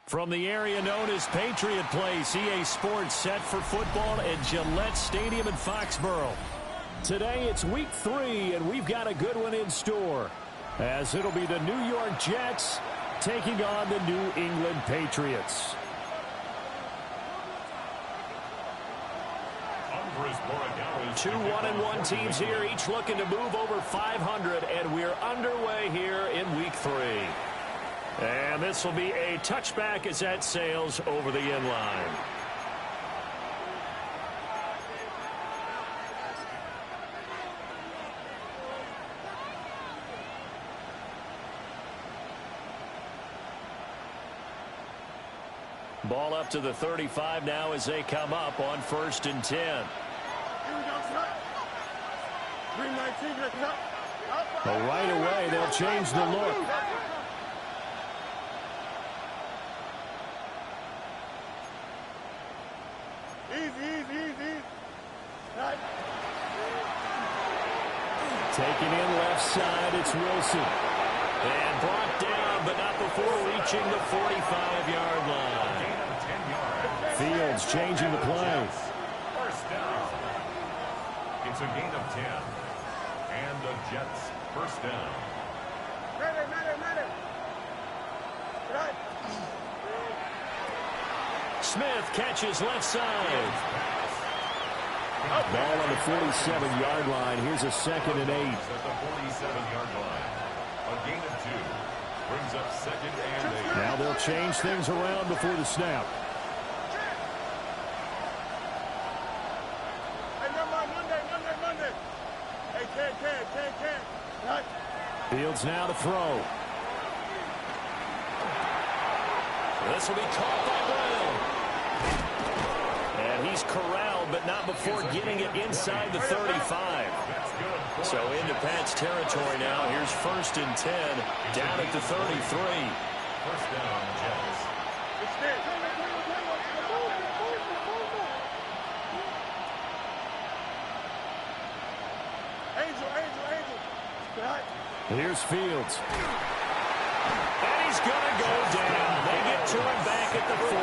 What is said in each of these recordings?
From the area known as Patriot Place, EA Sports set for football at Gillette Stadium in Foxborough. Today it's week 3, and we've got a good one in store, as it'll be the New York Jets taking on the New England Patriots. Two 1-1 teams here, each looking to move over 500, and we're underway here in week 3. And this will be a touchback as that sails over the end line. Ball up to the 35 now as they come up on 1st and 10. Well, right away, they'll change the look. Easy. Right. Taken in left side, it's Wilson. And brought down, but not before reaching the 45-yard line. Fields changing the play. First down. It's a gain of 10. And the Jets first down. Ready. Right. Smith catches left side. Ball on the 47-yard line. Here's a 2nd and 8. At the 47-yard line. A gain of 2. Brings up 2nd and 8. Now they'll change things around before the snap. Hey, Monday. Hey, can't. Right. Fields now to throw. This will be caught by Brown. And he's corralled, but not before getting it inside the 35. So into Pat's territory now. Here's 1st and 10, down at the 33. First down, Jets. Angel. Right. Here's Fields. And he's going to go down. They get to him back at the 40.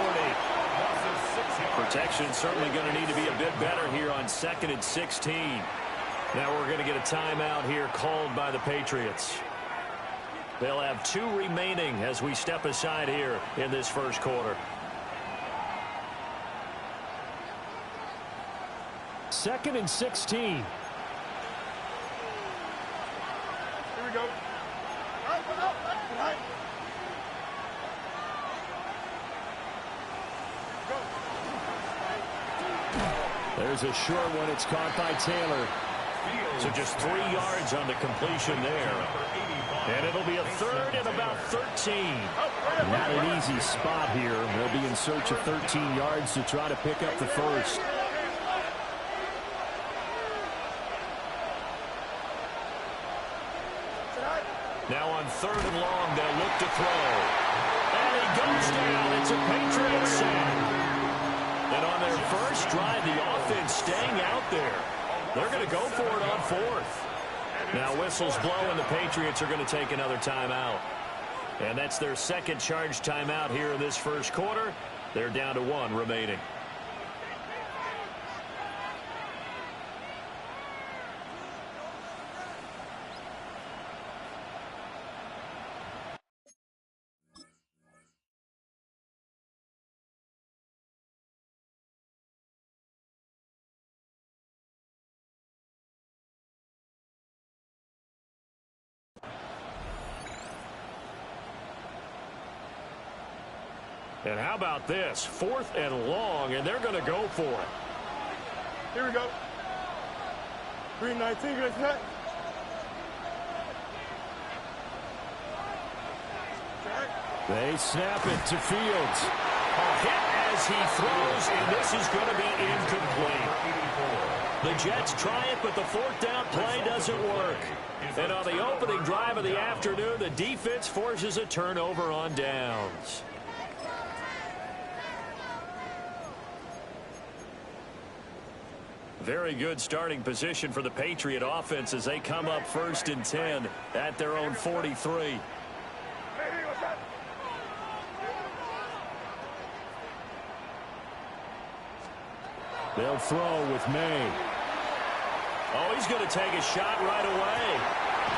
Protection certainly going to need to be a bit better here on 2nd and 16. Now we're going to get a timeout here called by the Patriots. They'll have 2 remaining as we step aside here in this first quarter. 2nd and 16. Here we go. Right. There's a short one. It's caught by Taylor. So just 3 yards on the completion there. And it'll be a 3rd and about 13. Not an easy spot here. They'll be in search of 13 yards to try to pick up the first. Now on 3rd and long, they'll look to throw. And he goes down. It's a Patriot sack. And on their first drive, the offense staying out there. They're going to go for it on 4th. Now whistles blow, and the Patriots are going to take another timeout. And that's their 2nd charge timeout here in this first quarter. They're down to 1 remaining. And how about this? 4th and long, and they're going to go for it. Here we go. 3:19, good set. They snap it to Fields. A hit as he throws, and this is going to be incomplete. The Jets try it, but the 4th down play doesn't work. And on the opening drive of the afternoon, the defense forces a turnover on downs. Very good starting position for the Patriot offense as they come up 1st and 10 at their own 43. They'll throw with May. Oh, he's going to take a shot right away.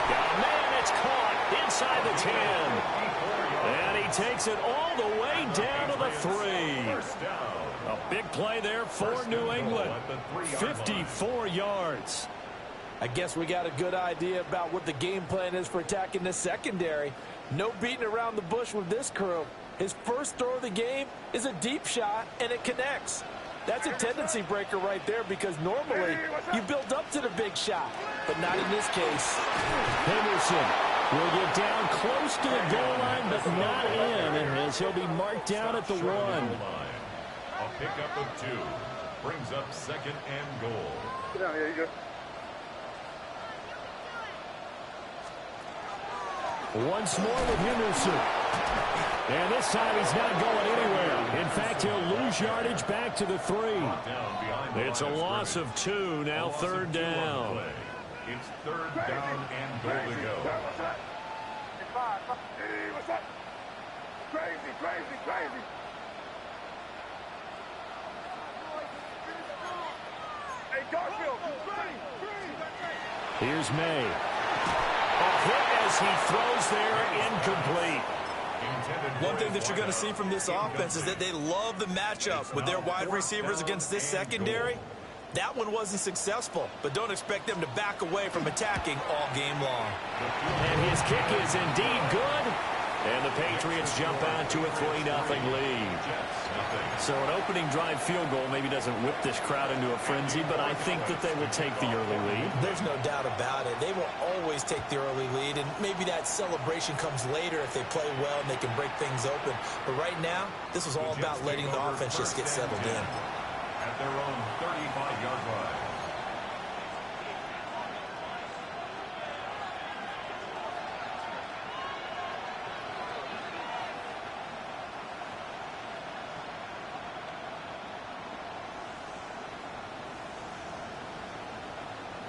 Man, it's caught inside the 10. And he takes it all the way down to the 3. A big play there for New England. 54 yards. I guess we got a good idea about what the game plan is for attacking this secondary. No beating around the bush with this crew. His first throw of the game is a deep shot, and it connects. That's a tendency breaker right there because normally you build up to the big shot, but not in this case. Henderson will get down close to the goal line, but not in, as he'll be marked down at the 1. A pickup of 2 brings up 2nd and goal. Get down here, you go. Once more with Henderson. And this time he's not going anywhere. In fact, he'll lose yardage back to the 3. It's a loss of 2, now 3rd down. It's 3rd down and goal to go. Hey, what's up? Crazy, crazy, crazy. Hey, Garfield, Here's May. A hit as he throws there, incomplete. One thing that you're going to see from this offense is that they love the matchup with their wide receivers against this secondary. That one wasn't successful, but don't expect them to back away from attacking all game long. And his kick is indeed good. And the Patriots jump out to a 3-0 lead. So an opening drive field goal maybe doesn't whip this crowd into a frenzy, but I think that they will take the early lead. There's no doubt about it. They will always take the early lead, and maybe that celebration comes later if they play well and they can break things open. But right now, this was all about letting the offense just get settled in. At their own 35-yard line.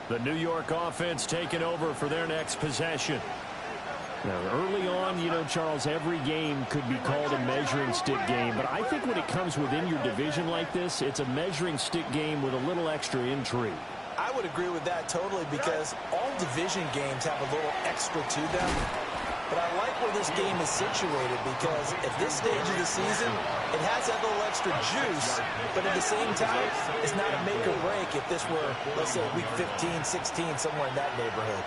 The New York offense taking over for their next possession. Now, early on, you know, Charles, every game could be called a measuring stick game. But I think when it comes within your division like this, it's a measuring stick game with a little extra intrigue. I would agree with that totally because all division games have a little extra to them. But I like where this game is situated because at this stage of the season, it has that little extra juice, but at the same time, it's not a make or break if this were, let's say, week 15, 16, somewhere in that neighborhood.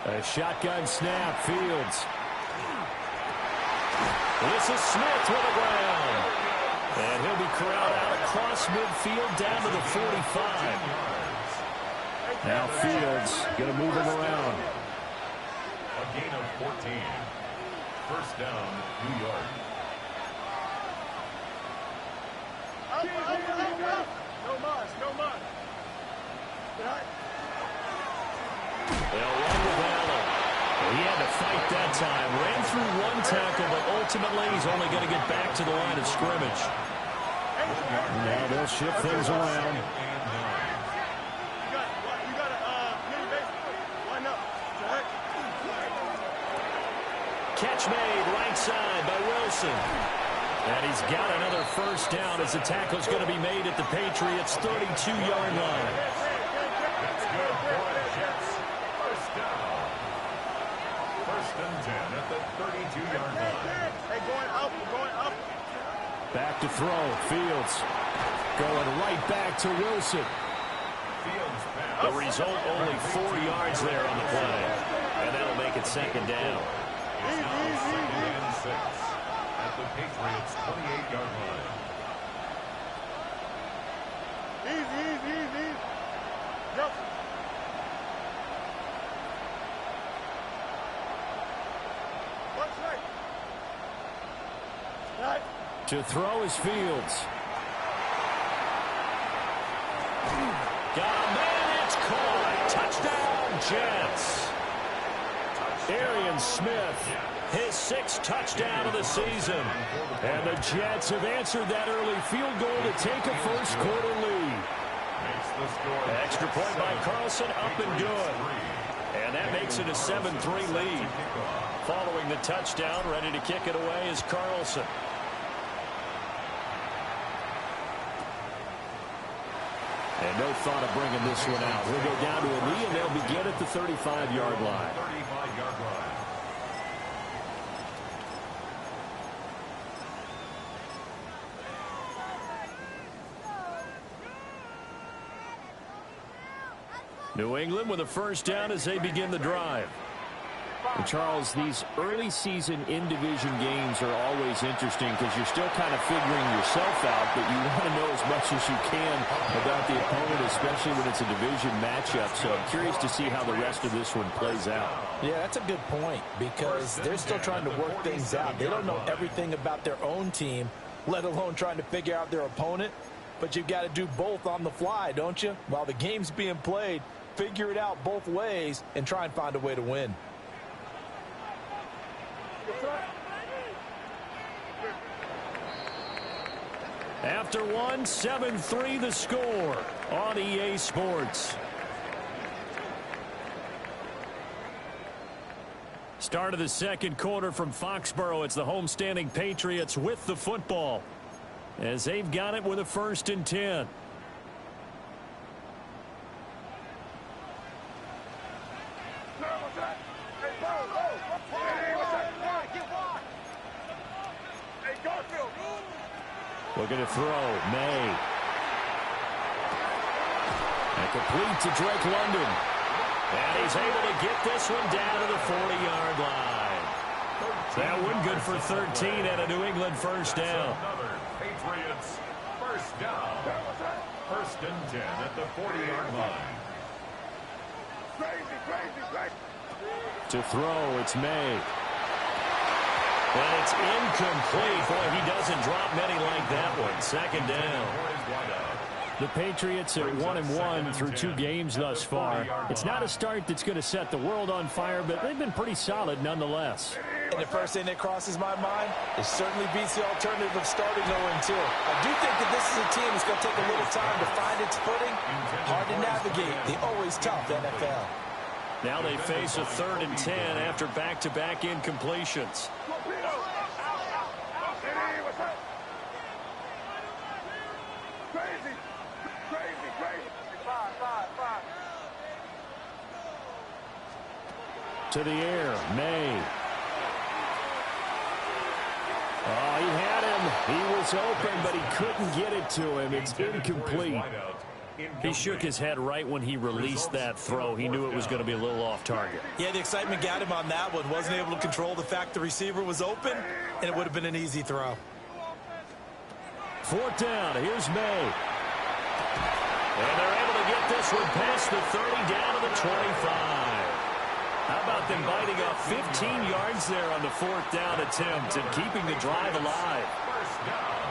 A shotgun snap, Fields. This is Smith with the ground. And he'll be corralled out across midfield down to the 45. Now Fields going to move him around. A gain of 14. First down, New York. No mas, no mas. They'll run with Allen. He had to fight that time. Ran through one tackle, but ultimately he's only going to get back to the line of scrimmage. Now they'll shift things around. You got a mini base. Line up. Catch made right side by Wilson. And he's got another first down as the tackle's going to be made at the Patriots' 32-yard line. That's good for the Jets. First down. First and 10 at the 32-yard line. Hey, going up, going up. Back to throw. Fields going right back to Wilson. Fields pass. The result, only 4 yards there on the play. And that'll make it second down. It's now second and 6 at the Patriots' 28-yard line. Easy. Yep. What's right? Right. To throw is Fields. Got a man, it's caught. Touchdown, Jets. Arian Smith, his 6th touchdown of the season. And the Jets have answered that early field goal to take a first quarter lead. Makes the score. Extra point by Carlson, up and good. And And that makes it a 7-3 lead. Following the touchdown, ready to kick it away is Carlson. And no thought of bringing this one out. He'll go down to a knee, and they'll begin at the 35-yard line. 35-yard line. New England with a first down as they begin the drive. And Charles, these early season in-division games are always interesting because you're still kind of figuring yourself out, but you want to know as much as you can about the opponent, especially when it's a division matchup. So I'm curious to see how the rest of this one plays out. Yeah, that's a good point because they're still trying to work things out. They don't know everything about their own team, let alone trying to figure out their opponent. But you've got to do both on the fly, don't you? While the game's being played, figure it out both ways and try and find a way to win. After one, 7-3 the score on EA Sports. Start of the second quarter from Foxborough. It's the homestanding Patriots with the football as they've got it with a 1st and 10. Looking to throw. May. And complete to Drake London. And he's able to get this one down to the 40-yard line. That one good for 13 and a New England first down. Another Patriots first down. 1st and 10 at the 40-yard line. To throw, it's May. And it's incomplete. Boy, he doesn't drop many like that one. 2nd down. The Patriots are 1-1 through 2 games thus far. It's not a start that's going to set the world on fire, but they've been pretty solid nonetheless. And the first thing that crosses my mind, it certainly beats the alternative of starting 0-2. I do think that this is a team that's going to take a little time to find its footing. Hard to navigate the always tough NFL. Now they face a 3rd and 10 after back-to-back incompletions. To the air, May. Oh, he had him. He was open, but he couldn't get it to him. It's incomplete. He shook his head right when he released that throw. He knew it was going to be a little off target. Yeah, the excitement got him on that one. Wasn't able to control the fact the receiver was open, and it would have been an easy throw. 4th down. Here's May. And they're able to get this one past the 30 down to the 25. How about them biting off 15 yards there on the 4th down attempt and keeping the drive alive? First down.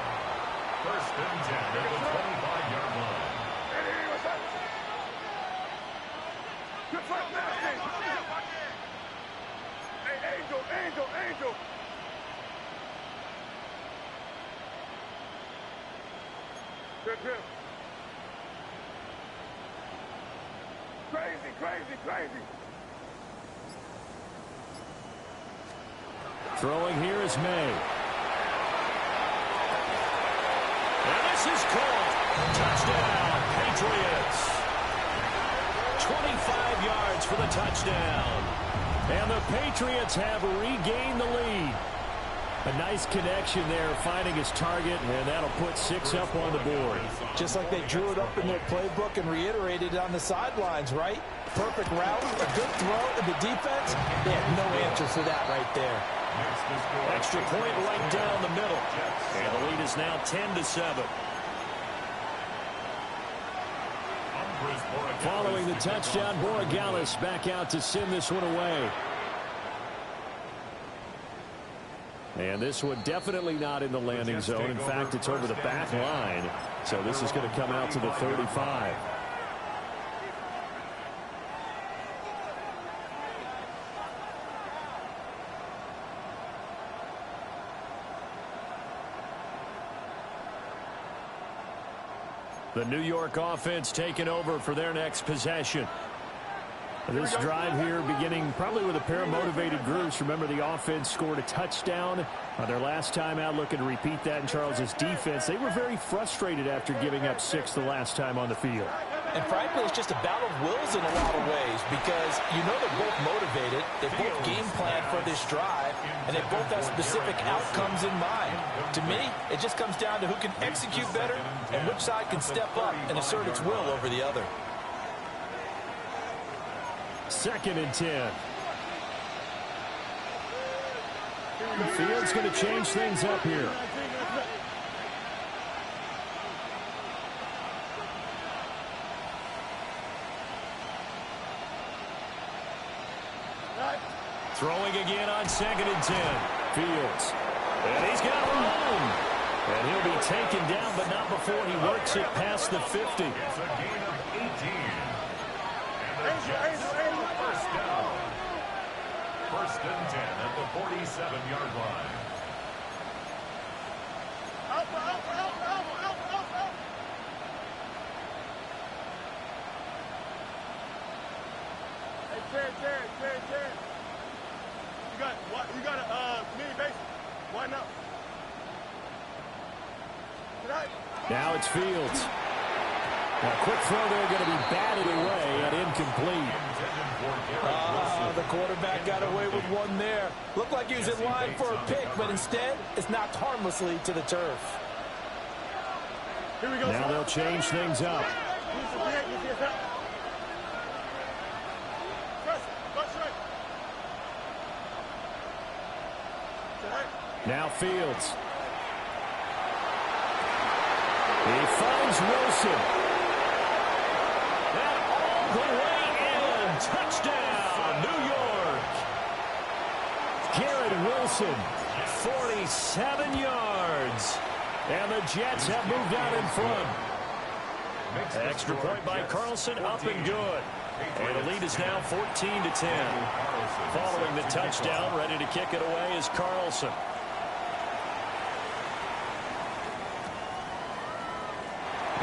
1st and 10 at the 25-yard line. Angel. Good. Crazy. Throwing here is May. And this is caught. Touchdown, Patriots. 25 yards for the touchdown. And the Patriots have regained the lead. A nice connection there, finding his target, and that'll put 6 up on the board. Just like they drew it up in their playbook and reiterated it on the sidelines, right? Perfect route, a good throw, and the defense, they had no answer for that right there. Extra point right down the middle. And the lead is now 10-7. Following the touchdown, Borregales back out to send this one away. And this one definitely not in the landing zone. In fact, it's over the back line. So this is going to come out to the 35. The New York offense taking over for their next possession. This drive here beginning probably with a pair of motivated groups. Remember, the offense scored a touchdown on their last time out, looking to repeat that in Charles's defense. They were very frustrated after giving up 6 the last time on the field. And frankly, it's just a battle of wills in a lot of ways because you know they're both motivated. They both game plan for this drive, and they both have specific outcomes in mind. To me, it just comes down to who can execute better and which side can step up and assert its will over the other. 2nd and 10. Fields going to change things up here. Throwing again on 2nd and 10. Fields. And he's got room. And he'll be taken down, but not before he works it past the 50. It's a gain of 18. And the Jets, first down. 1st and 10 at the 47-yard line. Hey, you got a mini base. Why not? Now it's Fields. A quick throw there going to be batted away and incomplete. The quarterback got away with one there. Looked like he was in line for a pick, but instead it's knocked harmlessly to the turf. Here we go. Now they'll change things up. Now Fields. He finds Wilson. And all the way in. Touchdown, New York. Garrett Wilson, 47 yards. And the Jets have moved out in front. Extra point by Carlson, up and good. And the lead is now 14-10. Following the touchdown, ready to kick it away is Carlson.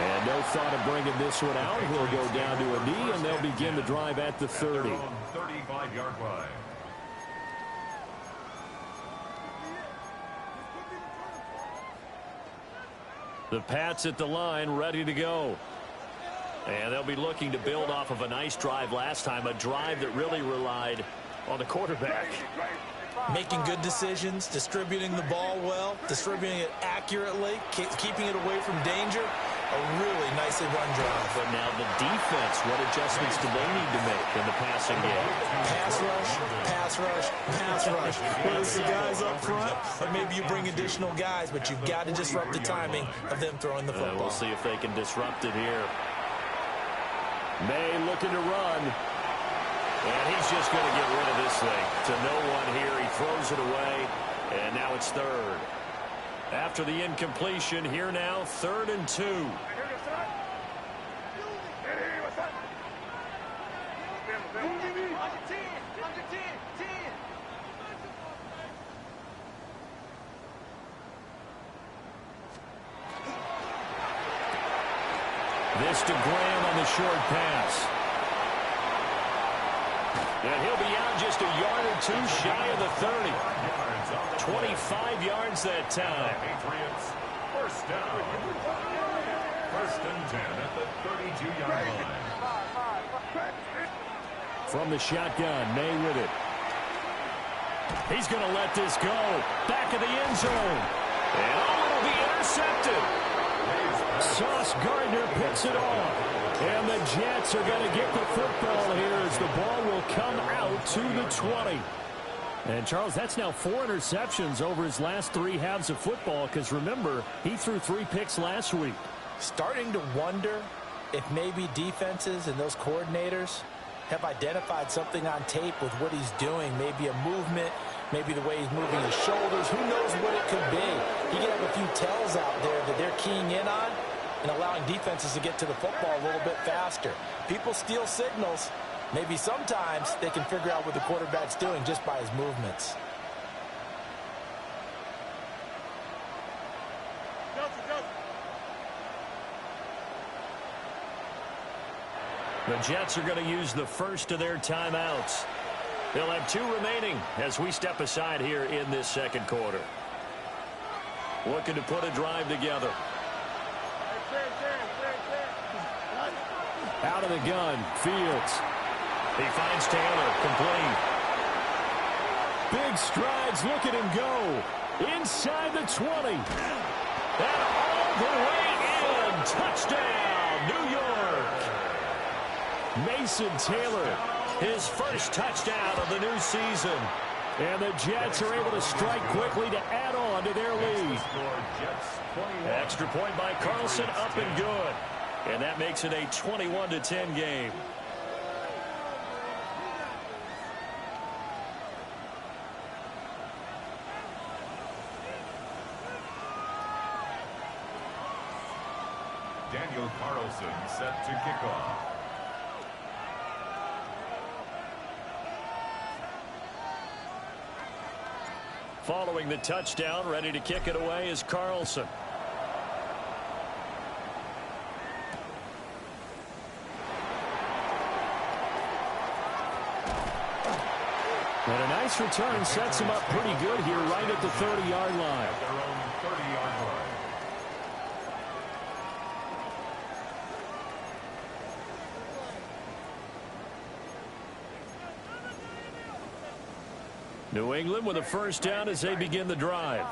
And no thought of bringing this one out. He'll go down to a knee, and they'll begin the drive at the 30. 35-yard line. The Pats at the line, ready to go. And they'll be looking to build off of a nice drive last time, a drive that really relied on the quarterback. Making good decisions, distributing the ball well, distributing it accurately, keeping it away from danger. A really nicely run drive. But now the defense, what adjustments do they need to make in the passing game? Pass rush, pass rush, pass rush. Whether it's the guys up front, or maybe you bring additional guys, but you've got to disrupt the timing of them throwing the football. We'll see if they can disrupt it here. May looking to run. And he's just going to get rid of this thing. To no one here. He throws it away. And now it's 3rd. After the incompletion, here now, 3rd and 2. This to Graham on the short pass. And he'll be out just a yard or two shy of the 30. 25 yards that time. Patriots, first down. 1st and 10 at the 32-yard line. From the shotgun, May with it. He's going to let this go. Back of the end zone. And it'll be intercepted. Sauce Gardner picks it off. And the Jets are going to get the football here as the ball will come out to the 20. And, Charles, that's now 4 interceptions over his last 3 halves of football because, remember, he threw 3 picks last week. Starting to wonder if maybe defenses and those coordinators have identified something on tape with what he's doing. Maybe a movement, maybe the way he's moving his shoulders. Who knows what it could be? He could have a few tells out there that they're keying in on and allowing defenses to get to the football a little bit faster. People steal signals. Maybe sometimes they can figure out what the quarterback's doing just by his movements. The Jets are going to use the first of their timeouts. They'll have 2 remaining as we step aside here in this second quarter. Looking to put a drive together. Out of the gun, Fields. He finds Taylor, complete. Big strides, look at him go. Inside the 20. And all the way in. Touchdown, New York. Mason Taylor. His first touchdown of the new season. And the Jets are able to strike quickly to add on to their lead. Extra point by Carlson, up and good. And that makes it a 21-10 game. Daniel Carlson set to kick off. Following the touchdown, ready to kick it away is Carlson. And a nice return sets him up pretty good here right at the 30-yard line. At their own 30-yard line. New England with a first down as they begin the drive.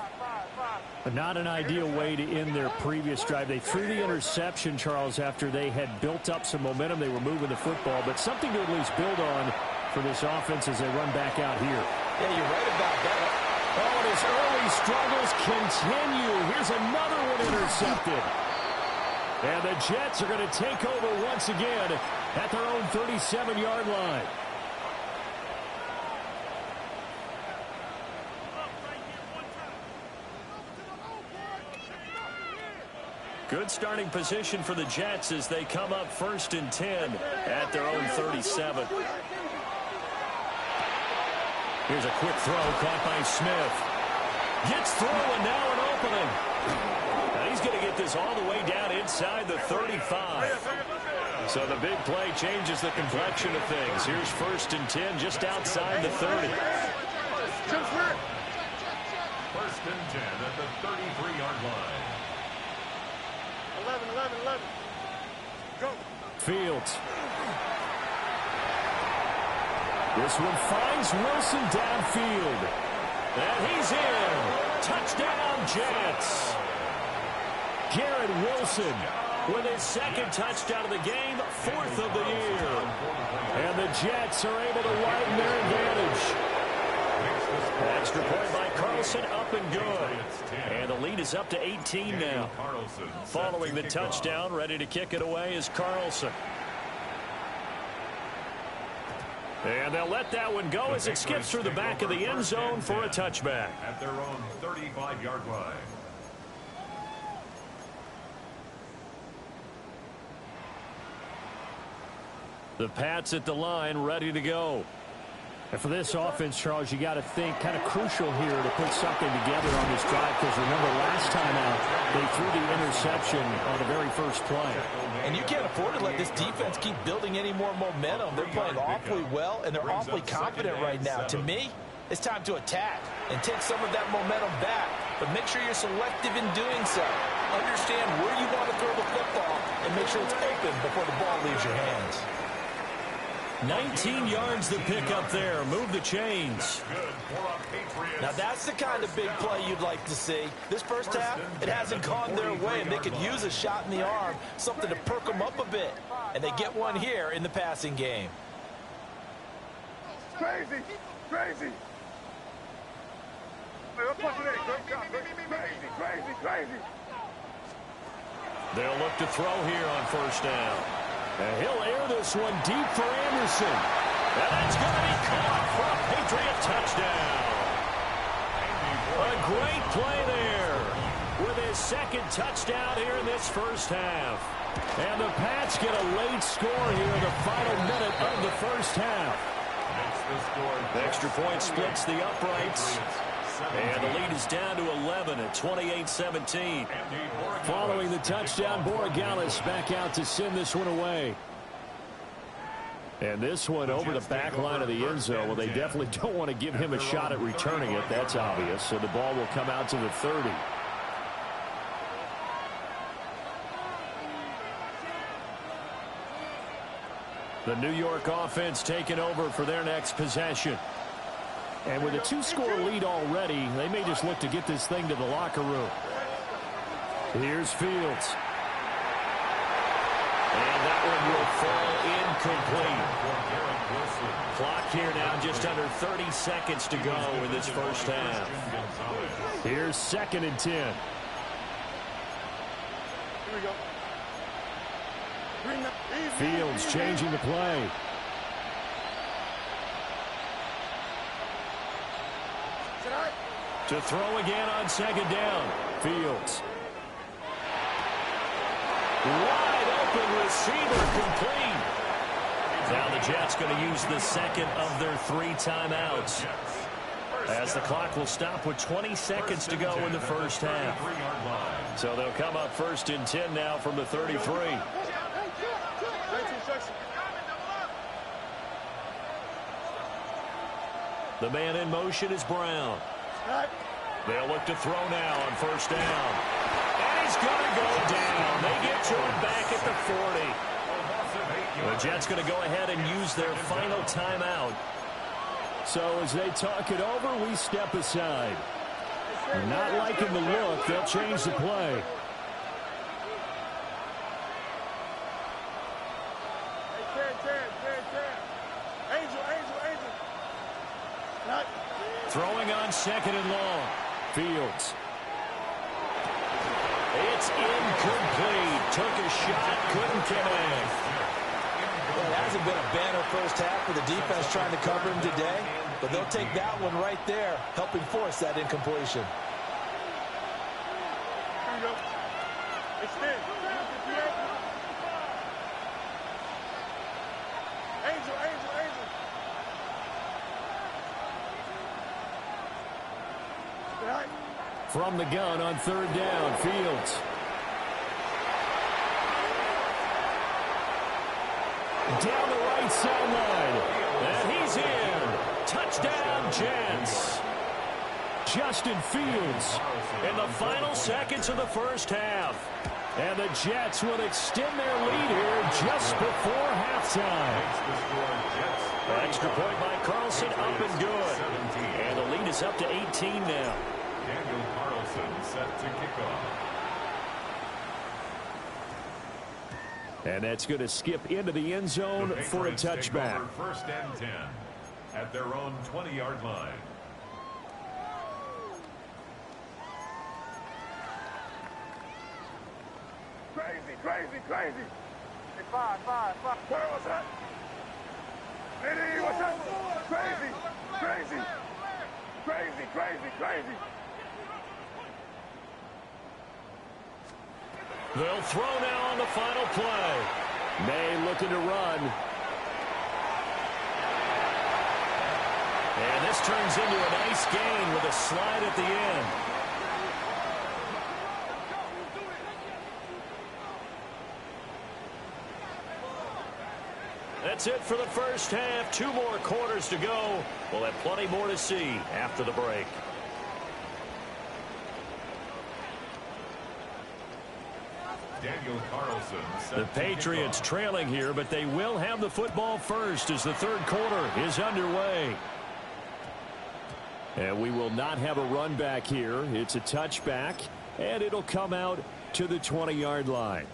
But not an ideal way to end their previous drive. They threw the interception, Charles, after they had built up some momentum. They were moving the football, but something to at least build on for this offense as they run back out here. Yeah, you're right about that. Oh, and his early struggles continue. Here's another one intercepted. And the Jets are going to take over once again at their own 37-yard line. Good starting position for the Jets as they come up 1st and 10 at their own 37. Here's a quick throw caught by Smith. Gets through and now an opening. Now he's going to get this all the way down inside the 35. So the big play changes the complexion of things. Here's 1st and 10 just outside the 30. 1st and 10 at the 33-yard line. 11. Go. Fields. This one finds Wilson downfield. And he's in. Touchdown, Jets. Garrett Wilson With his 2nd touchdown of the game, 4th of the year. And the Jets are able to widen their advantage. Extra point by Carlson, up and good. And the lead is up to 18 now. Following the touchdown, ready to kick it away is Carlson. And they'll let that one go as it skips through the back of the end zone for a touchback. At their own 35-yard line. The Pats at the line, ready to go. And for this offense, Charles, you got to think kind of crucial here to put something together on this drive, because remember last time out they threw the interception on the very first play. And you can't afford to let this defense keep building any more momentum. They're playing awfully well, and they're awfully confident right now. To me, it's time to attack and take some of that momentum back. But make sure you're selective in doing so. Understand where you want to throw the football and make sure it's open before the ball leaves your hands. 19 yards to pick up there. Move the chains. Now that's the kind of big play you'd like to see. This first half, it hasn't gone their way, and they could use a shot in the arm, something to perk them up a bit. And they get one here in the passing game. Crazy. Crazy. They'll look to throw here on first down. And he'll air this one deep for Anderson. And that's going to be caught for a Patriot touchdown. A great play there with his 2nd touchdown here in this first half. And the Pats get a late score here in the final minute of the first half. The extra point splits the uprights. And the lead is down to 11 at 28-17. Following the touchdown, Borregales back out to send this one away. And this one over the back line of the end zone. Well, they definitely don't want to give him a shot at returning it. That's obvious. So the ball will come out to the 30. The New York offense taking over for their next possession. And with a 2-score lead already, they may just look to get this thing to the locker room. Here's Fields. And that one will fall incomplete. Clock here now just under 30 seconds to go in this first half. Here's 2nd and 10. Here we go. Fields changing the play. To throw again on 2nd down. Fields. Wide open receiver complete. Now the Jets going to use the second of their 3 timeouts, as the clock will stop with 20 seconds to go in the first half. So they'll come up 1st and 10 now from the 33. The man in motion is Brown. They'll look to throw now on 1st down. And he's going to go down. They get to him back at the 40. The Jets going to go ahead and use their final timeout. So as they talk it over, we step aside. Not liking the look. They'll change the play. Throwing on 2nd and long. Fields. It's incomplete. Took a shot, couldn't connect. Well, it hasn't been a banner first half for the defense trying to cover him today, but they'll take that one right there, helping force that incompletion. Here we go. Extend. Angel. From the gun on 3rd down, Fields. Down the right sideline. And he's in. Touchdown, Jets. Justin Fields in the final seconds of the first half. And the Jets will extend their lead here just before halftime. Extra point by Carlson, up and good. And the lead is up to 18 now. Daniel Carlson set to kick off. And that's going to skip into the end zone for a touchback. 1st and 10 at their own 20-yard line. Crazy. Hey, five. Where was that? Lady, what's that? Crazy. They'll throw now on the final play. May looking to run. And this turns into a nice gain with a slide at the end. That's it for the first half. 2 more quarters to go. We'll have plenty more to see after the break. Daniel Carlson set The Patriots trailing here, but they will have the football first as the 3rd quarter is underway. And we will not have a run back here. It's a touchback, and it'll come out to the 20-yard line.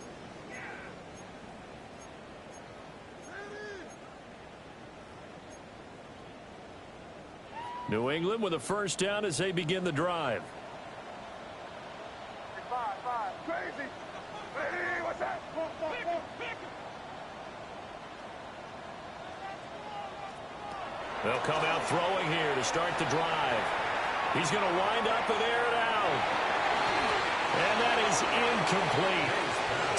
New England with a 1st down as they begin the drive. Five. Crazy. Lady, what's that? They'll come out throwing here to start the drive. He's going to wind up and air it out. And that is incomplete.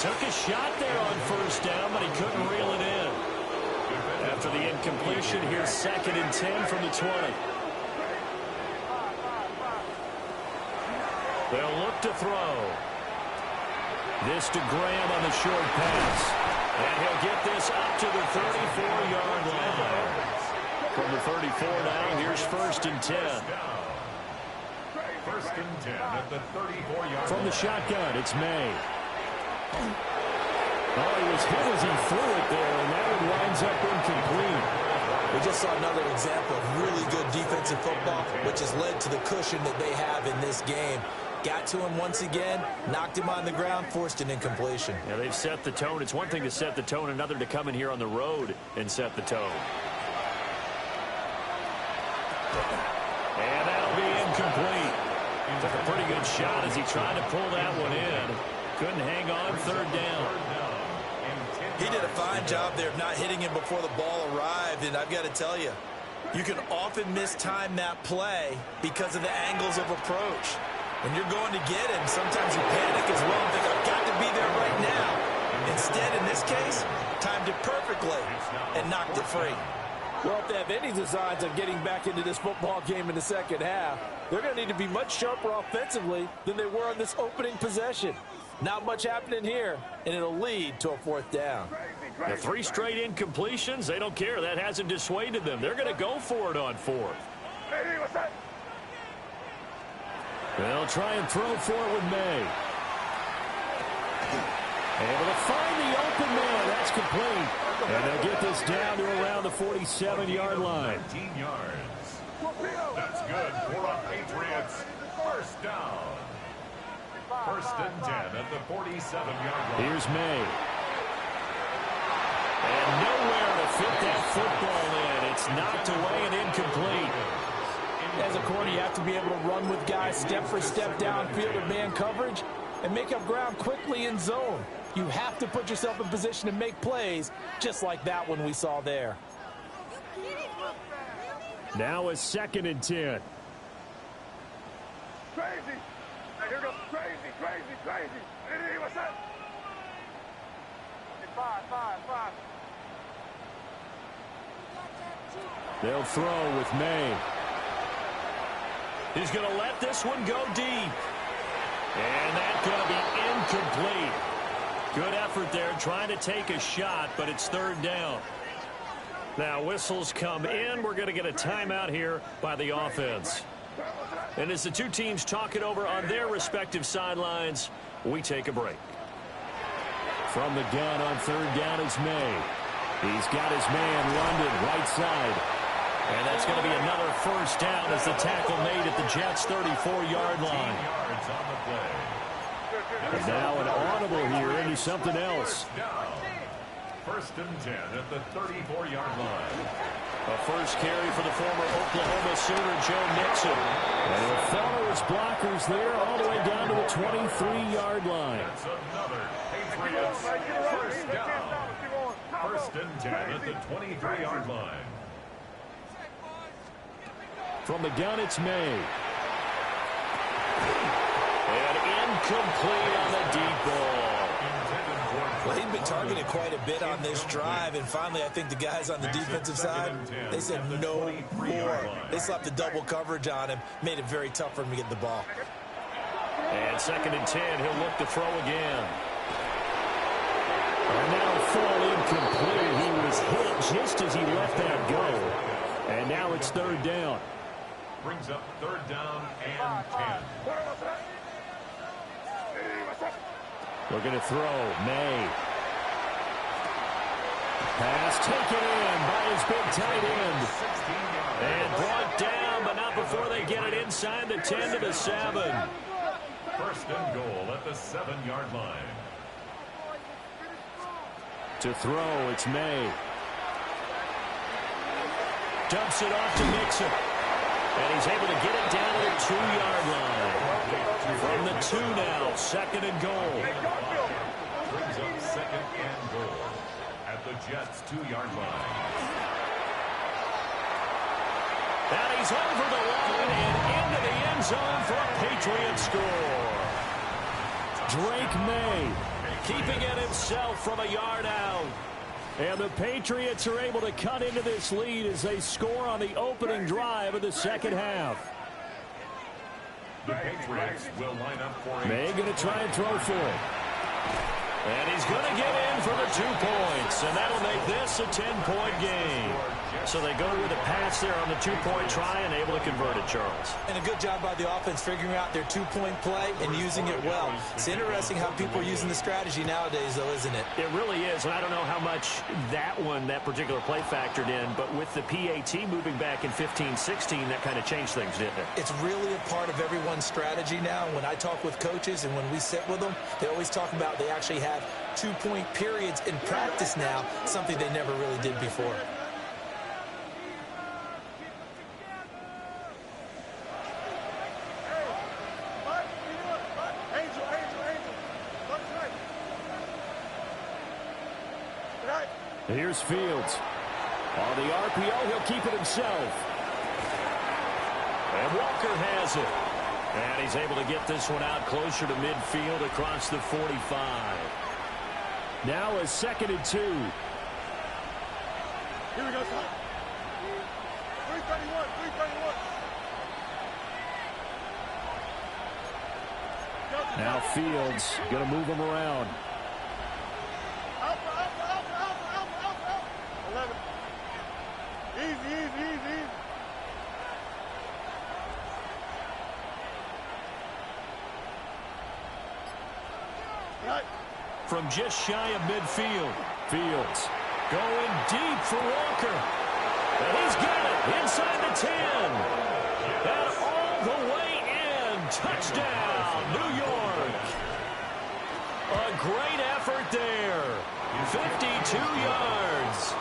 Took a shot there on 1st down, but he couldn't reel it in. After the incompletion, here's 2nd and 10 from the 20. They'll look to throw. This to Graham on the short pass. And he'll get this up to the 34-yard line. From the 34 now, here's 1st and 10. 1st and 10 at the 34-yard line. From the shotgun, it's May. Oh, he was hit as he threw it there, and that one winds up incomplete. We just saw another example of really good defensive football, which has led to the cushion that they have in this game. Got to him once again, knocked him on the ground, forced an incompletion. Yeah, they've set the tone. It's one thing to set the tone, another to come in here on the road and set the tone. And that'll be incomplete. Took a pretty good shot as he tried to pull that one in. Couldn't hang on, 3rd down. He did a fine job there of not hitting him before the ball arrived, and I've got to tell you, you can often mistime that play because of the angles of approach. When you're going to get him, sometimes you panic as well and think, I've got to be there right now. Instead, in this case, timed it perfectly and knocked it free. Well, if they have any designs on getting back into this football game in the second half, they're going to need to be much sharper offensively than they were on this opening possession. Not much happening here, and it'll lead to a 4th down. The 3 straight incompletions, they don't care. That hasn't dissuaded them. They're going to go for it on 4th. Hey, what's that? They'll try and throw for it with May. Able to find the open man. That's complete. And they'll get this down to around the 47-yard line. 13 yards. That's good for our Patriots. 1st down. 1st and 10 at the 47-yard line. Here's May. And nowhere to fit that football in. It's knocked away and incomplete. As a corner, you have to be able to run with guys step for step downfield in man coverage and make up ground quickly in zone. You have to put yourself in position to make plays, just like that one we saw there. Now a 2nd and 10. Crazy. Hey, here goes crazy. Hey, what's that? Hey, five. They'll throw with May. He's going to let this one go deep. And that's going to be incomplete. Good effort there trying to take a shot, but it's 3rd down. Now whistles come in. We're going to get a timeout here by the offense. And as the two teams talk it over on their respective sidelines, we take a break. From the gun on 3rd down is May. He's got his man London right side. And that's going to be another 1st down as the tackle made at the Jets' 34-yard line. Yards on the play. And now an audible here into something else. 1st and 10 at the 34-yard line. A first carry for the former Oklahoma Sooner, Joe Mixon. And he'll follow his blockers there all the way down to the 23-yard line. That's another Patriots 1st down. 1st and 10 at the 23-yard line. From the gun, it's May. And incomplete on the deep ball. Well, he'd been targeted quite a bit on this drive, and finally I think the guys on the defensive side, they said no more. They slapped the double coverage on him, made it very tough for him to get the ball. And 2nd and 10, he'll look to throw again. And now fall incomplete. He was hit just as he let that go. And now it's 3rd down. Brings up 3rd down and 10. Looking to throw. May. Pass taken in by his big tight end. And brought down, but not before they get it inside the 10 to the 7. 1st and goal at the 7-yard line. To throw, it's May. Dumps it off to Mixon. And he's able to get it down to the 2-yard line. From the 2 now, 2nd and goal. Brings up 2nd and goal at the Jets' 2-yard line. And he's over the line and into the end zone for a Patriot score. Drake May Keeping it himself from a yard out. And the Patriots are able to cut into this lead as they score on the opening drive of the second half. The Patriots will line up for May going to try and throw for it. And he's going to get in for the 2 points, and that'll make this a 10-point game. So they go with a pass there on the 2-point try and able to convert it, Charles. And a good job by the offense figuring out their 2-point play and using it well. It's interesting how people are using the strategy nowadays, though, isn't it? It really is, and I don't know how much that particular play factored in, but with the PAT moving back in 15-16, that kind of changed things, didn't it? It's really a part of everyone's strategy now. When I talk with coaches and when we sit with them, they always talk about they actually have 2-point periods in practice now, something they never really did before. Here's Fields. On the RPO, he'll keep it himself. And Walker has it. And he's able to get this one out closer to midfield across the 45. Now a 2nd and 2. Here we go, son. 331, 331. Now Fields going to move him around. Alpha. 11. Easy. Right. From just shy of midfield, Fields going deep for Walker. And he's got it inside the 10. And all the way in. Touchdown, New York. A great effort there. 52 yards.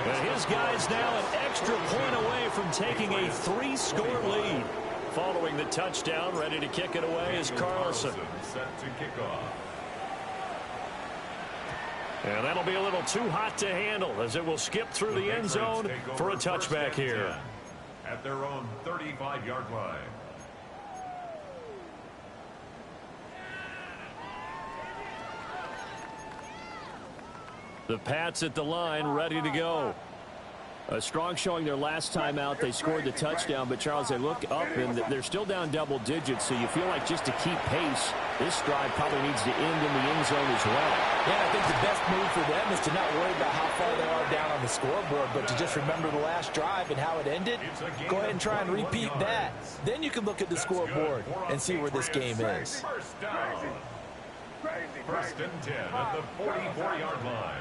And his guy's now an extra point away from taking a 3-score lead. Following the touchdown, ready to kick it away is Carlson. Set to kick off. And that'll be a little too hot to handle as it will skip through the end zone for a touchback here. At their own 35-yard line. The Pats at the line, ready to go. A strong showing their last time out. They scored the touchdown, but Charles, they look up and they're still down double digits, so you feel like just to keep pace, this drive probably needs to end in the end zone as well. Yeah, I think the best move for them is to not worry about how far they are down on the scoreboard, but to just remember the last drive and how it ended. Go ahead and try and repeat that. Then you can look at the scoreboard and see where this game is. First down. First and 10 at the 44-yard line.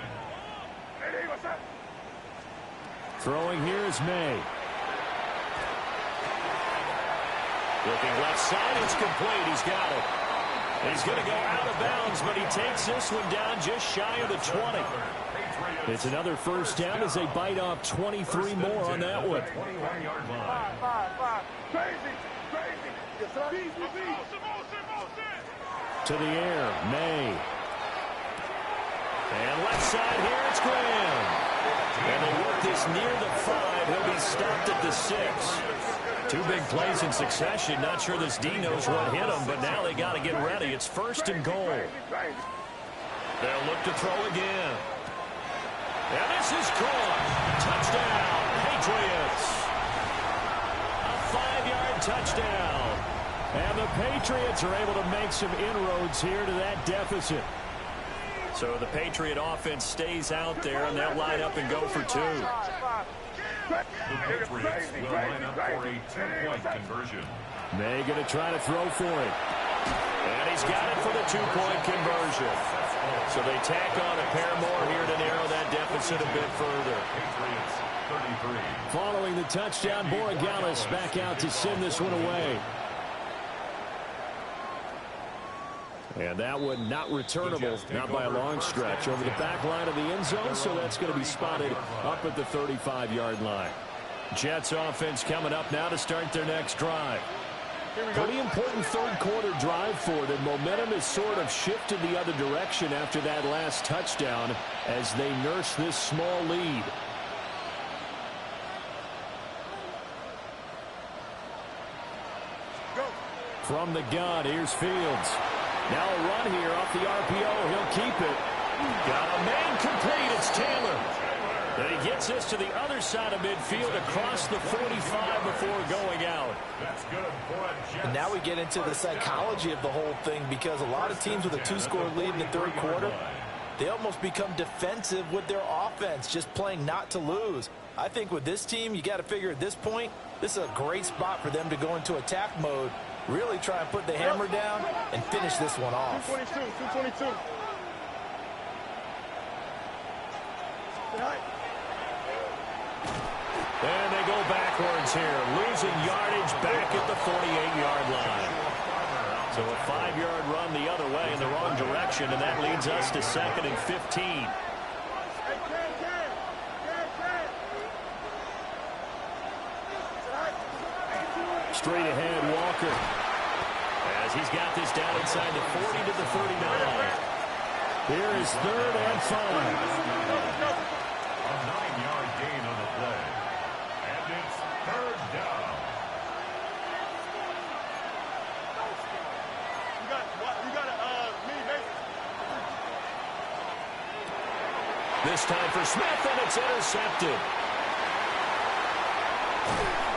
Throwing here is May. Looking left side, it's complete. He's got it. He's going to go out of bounds, but he takes this one down just shy of the 20. It's another first down as they bite off 23 more on that one. 21-yard line. Crazy. To the air, May. And left side here, it's Graham. And they work this near the 5. He'll be stopped at the 6. 2 big plays in succession. Not sure this D knows what hit him, but now they got to get ready. It's 1st and goal. They'll look to throw again. And this is caught. Touchdown, Patriots. A 5-yard touchdown. And the Patriots are able to make some inroads here to that deficit. So the Patriot offense stays out there, and they'll line up and go for 2. The Patriots will line up for a 2-point conversion. May going to try to throw for it. And he's got it for the 2-point conversion. So they tack on a pair more here to narrow that deficit a bit further. Patriots 33. Following the touchdown, Borregales back out to send this one away. And that one not returnable, not by a long stretch, over the back line of the end zone, so that's going to be spotted up at the 35-yard line. Jets offense coming up now to start their next drive. Pretty important third-quarter drive for them. Momentum has sort of shifted the other direction after that last touchdown as they nurse this small lead. From the gun, here's Fields. Now a run here off the RPO. He'll keep it. Got a man complete. It's Taylor. And he gets this to the other side of midfield across the 45 before going out. That's good for a Jets. And now we get into the psychology of the whole thing, because a lot of teams with a 2-score lead in the third quarter, they almost become defensive with their offense, just playing not to lose. I think with this team, you got to figure at this point, this is a great spot for them to go into attack mode, really try and put the hammer down and finish this one off. 222. And they go backwards here, losing yardage back at the 48-yard line. So a 5-yard run the other way in the wrong direction, and that leads us to 2nd and 15. Straight ahead, Walker. As he's got this down inside the 40 to the 39. Here is 3rd and 5. A 9-yard gain on the play. And it's 3rd down. This time for Smith, and it's intercepted.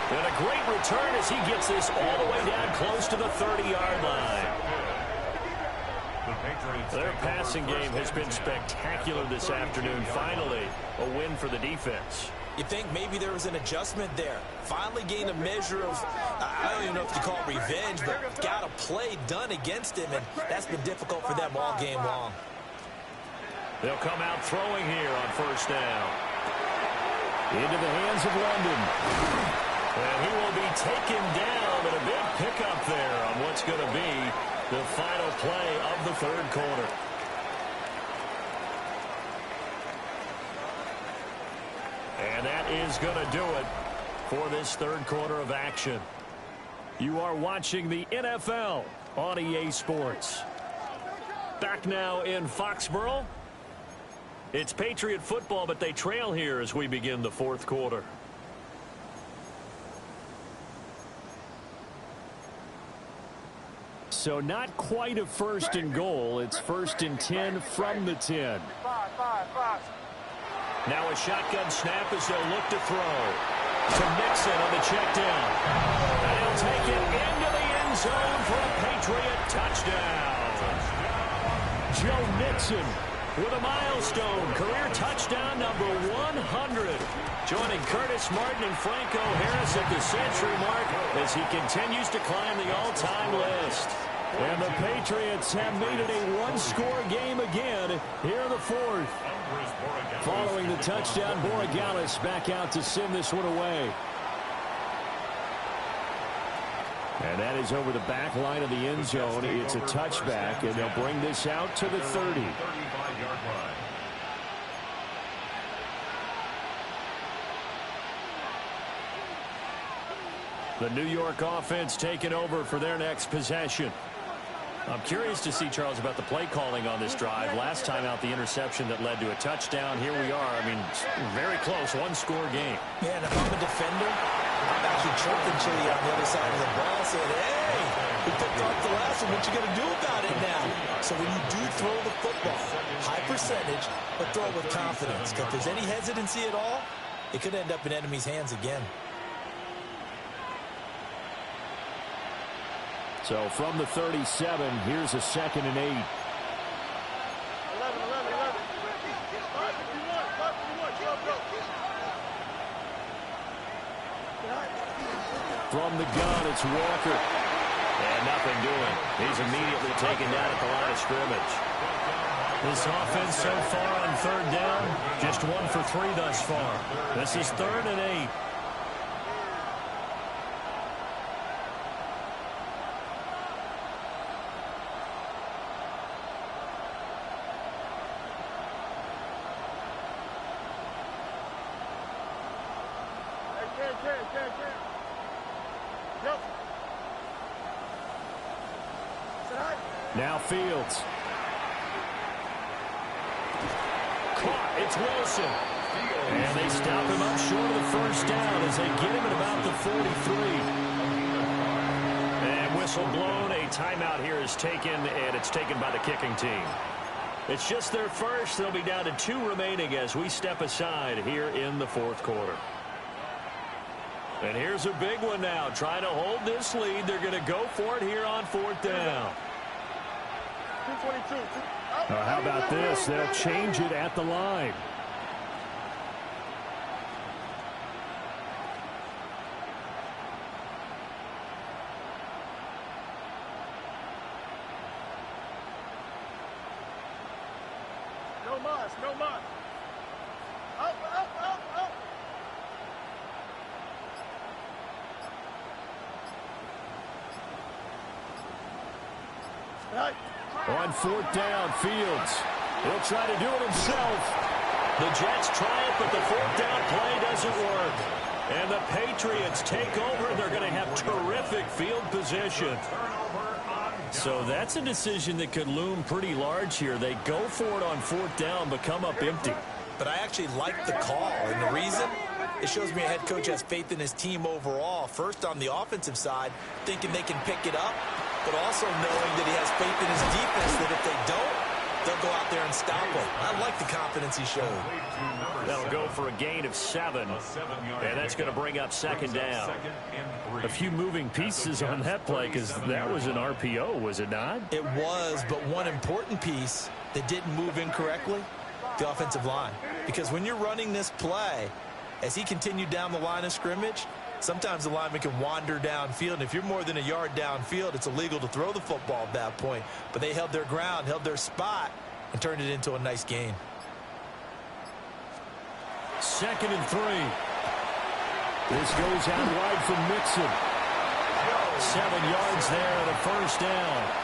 And a great return as he gets this all the way down close to the 30-yard line. Their passing game has been spectacular this afternoon. Finally, a win for the defense. You think maybe there was an adjustment there. Finally gained a measure of, I don't even know if you call it revenge, but got a play done against him, and that's been difficult for them all game long. They'll come out throwing here on 1st down. Into the hands of London. And he will be taken down, and a big pickup there on what's going to be the final play of the 3rd quarter. And that is going to do it for this 3rd quarter of action. You are watching the NFL on EA Sports. Back now in Foxborough. It's Patriot football, but they trail here as we begin the 4th quarter. So not quite a 1st and goal. It's 1st and 10 from the 10. Now a shotgun snap as they'll look to throw. To Mixon on the check down. And he'll take it into the end zone for a Patriot touchdown. Joe Mixon with a milestone career touchdown number 100. Joining Curtis Martin and Franco Harris at the century mark as he continues to climb the all-time list. And the Patriots have made it a one-score game again here in the 4th. Following the touchdown, Borregales back out to send this one away. And that is over the back line of the end zone. It's a touchback, and they'll bring this out to the 30. 35-yard line. The New York offense taking over for their next possession. I'm curious to see, Charles, about the play calling on this drive. Last time out, the interception that led to a touchdown. Here we are. I mean, very close, one-score game. Man, if I'm a defender, I'm actually chirping Chili on the other side of the ball saying, hey, we picked off the last one. What you going to do about it now? So when you do throw the football, high percentage, but throw it with confidence. Because if there's any hesitancy at all, it could end up in enemy's hands again. So from the 37, here's a 2nd and 8. From the gun, it's Walker. And nothing doing. He's immediately taken down at the line of scrimmage. This offense so far on 3rd down, just 1 for 3 thus far. This is 3rd and 8. Now Fields. Caught. It's Wilson. And they stop him up short of the 1st down as they get him at about the 43. And whistle blown. A timeout here is taken, and it's taken by the kicking team. It's just their first. They'll be down to 2 remaining as we step aside here in the 4th quarter. And here's a big one now. Trying to hold this lead. They're going to go for it here on 4th down. 222. How about this? They'll change it at the line. No mas, no mas. Up, up, up, up. Right. On fourth down, Fields. He'll try to do it himself. The Jets try it, but the fourth down play doesn't work. And the Patriots take over. They're going to have terrific field position. So that's a decision that could loom pretty large here. They go for it on fourth down, but come up empty. But I actually like the call, and the reason? It shows me a head coach has faith in his team overall. First, on the offensive side, thinking they can pick it up, but also knowing that he has faith in his defense that if they don't, they'll go out there and stop him. I like the confidence he showed. That'll go for a gain of 7, and that's going to bring up second down. A few moving pieces on that play because that was an RPO, was it not? It was, but one important piece that didn't move incorrectly, the offensive line. Because when you're running this play, as he continued down the line of scrimmage, sometimes the lineman can wander downfield, and if you're more than a yard downfield, it's illegal to throw the football at that point. But they held their ground, held their spot, and turned it into a nice gain. 2nd and 3. This goes out wide from Mixon. 7 yards there and a first down.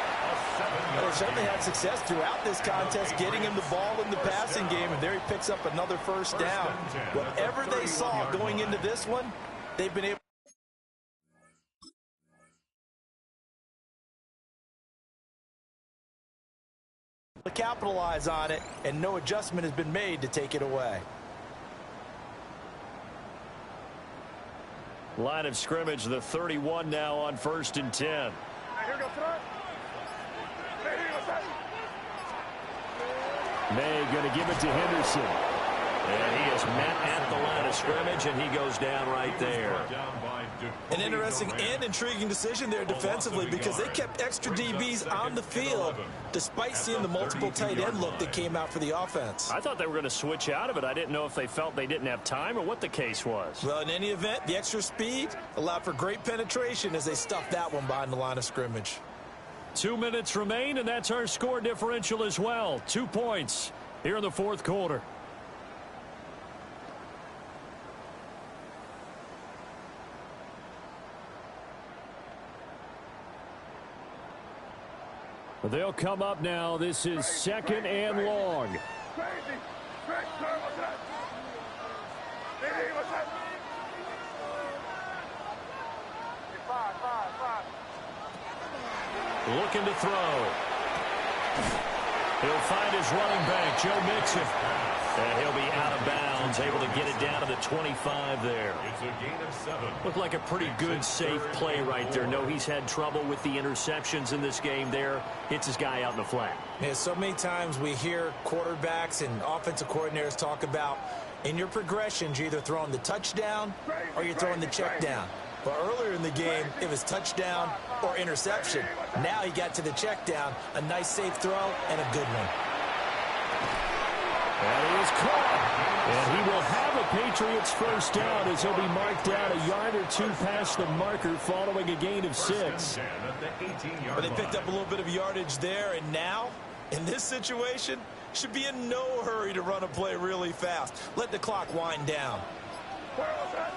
Well, they certainly had success throughout this contest getting him the ball in the passing game, and there he picks up another first down. Whatever they saw going into this one, they've been able to capitalize on it, and no adjustment has been made to take it away. Line of scrimmage, the 31 now on 1st and 10. Here go front. May going to give it to Henderson. And he is met at the line of scrimmage, and he goes down right there. An interesting and intriguing decision there defensively because they kept extra DBs on the field despite seeing the multiple tight end look that came out for the offense. I thought they were going to switch out of it. I didn't know if they felt they didn't have time or what the case was. Well, in any event, the extra speed allowed for great penetration as they stuffed that one behind the line of scrimmage. 2 minutes remain, and that's our score differential as well. 2 points here in the fourth quarter. They'll come up now. This is 2nd and long. Crazy. Crazy. What's that? What's that? 5. Looking to throw. He'll find his running back, Joe Mixon. And he'll be out of bounds, able to get it down to the 25 there. It's a gain of 7. Looked like a pretty good, safe play right there. No, he's had trouble with the interceptions in this game there. Hits his guy out in the flat. Yeah, so many times we hear quarterbacks and offensive coordinators talk about in your progressions, you're either throwing the touchdown or you're throwing the check down. But earlier in the game, it was touchdown or interception. Now he got to the check down, a nice safe throw, and a good one. And he is caught. And he will have a Patriots first down as he'll be marked out a yard or 2 past the marker following a gain of 6. But they picked up a little bit of yardage there, and now, in this situation, should be in no hurry to run a play really fast. Let the clock wind down. What's that?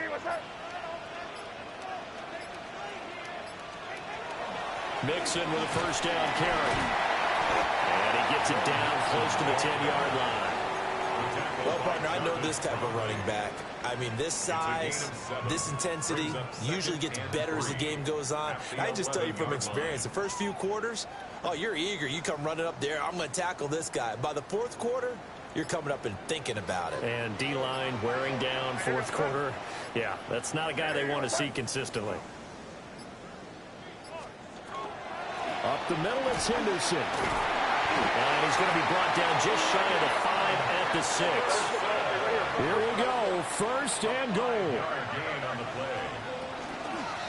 What's that? Mixon with a first down carry. And he gets it down close to the 10-yard line. Well, partner, I know this type of running back. I mean, this size, this intensity usually gets better as the game goes on. I just tell you from experience, the first few quarters, oh, you're eager. You come running up there. I'm going to tackle this guy. By the fourth quarter, you're coming up and thinking about it. And D-line wearing down fourth quarter. Yeah, that's not a guy they want to see consistently. Up the middle, it's Henderson. And he's going to be brought down just shy of the 5 at the 6. Here we go, first and goal.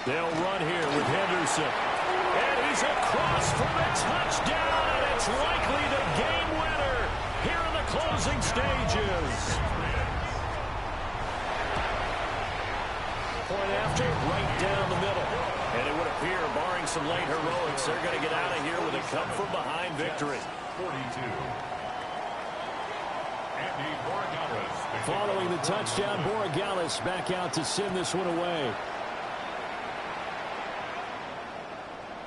They'll run here with Henderson. And he's He's across for the touchdown, and it's likely the game winner here in the closing stages. Point after, right down the middle. And it would appear, barring some late heroics, they're going to get out of here with a come-from-behind victory. 42. Andy Borregales. Following the touchdown, Borregales back out to send this one away.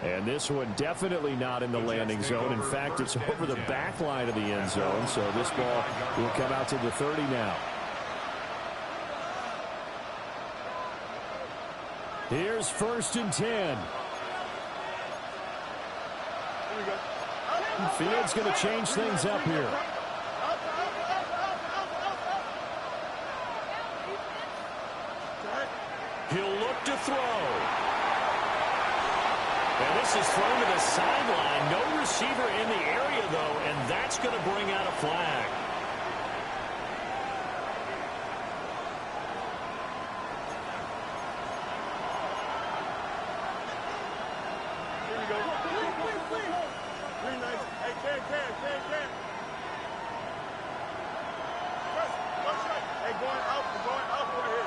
And this one definitely not in the landing zone. In fact, it's over the back line of the end zone. So this ball will come out to the 30 now. Here's 1st and 10. Fields going to change things up here. He'll look to throw. And this is thrown to the sideline. No receiver in the area, though, and that's going to bring out a flag. Here we go. Green light. Hey, Ken. First shot. Hey, going out right here.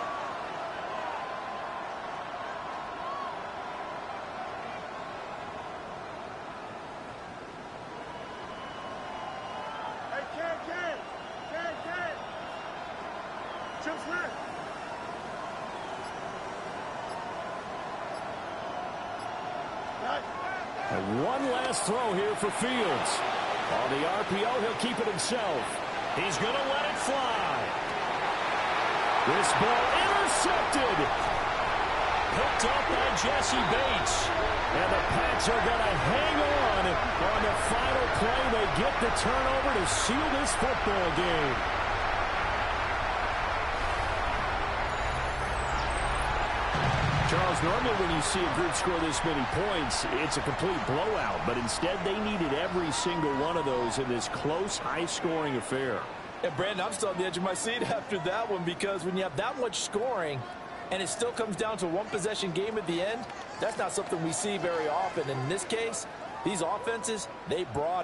Ken. Chips left. And one last throw here for Fields. On the RPO, he'll keep it himself. He's going to let it fly. This ball intercepted. Picked up by Jesse Bates. And the Pats are going to hang on the final play. They get the turnover to seal this football game. Charles, normally when you see a group score this many points, it's a complete blowout. But instead, they needed every single one of those in this close, high-scoring affair. And Brandon, I'm still on the edge of my seat after that one, because when you have that much scoring and it still comes down to one possession game at the end, that's not something we see very often. And in this case, these offenses, they brought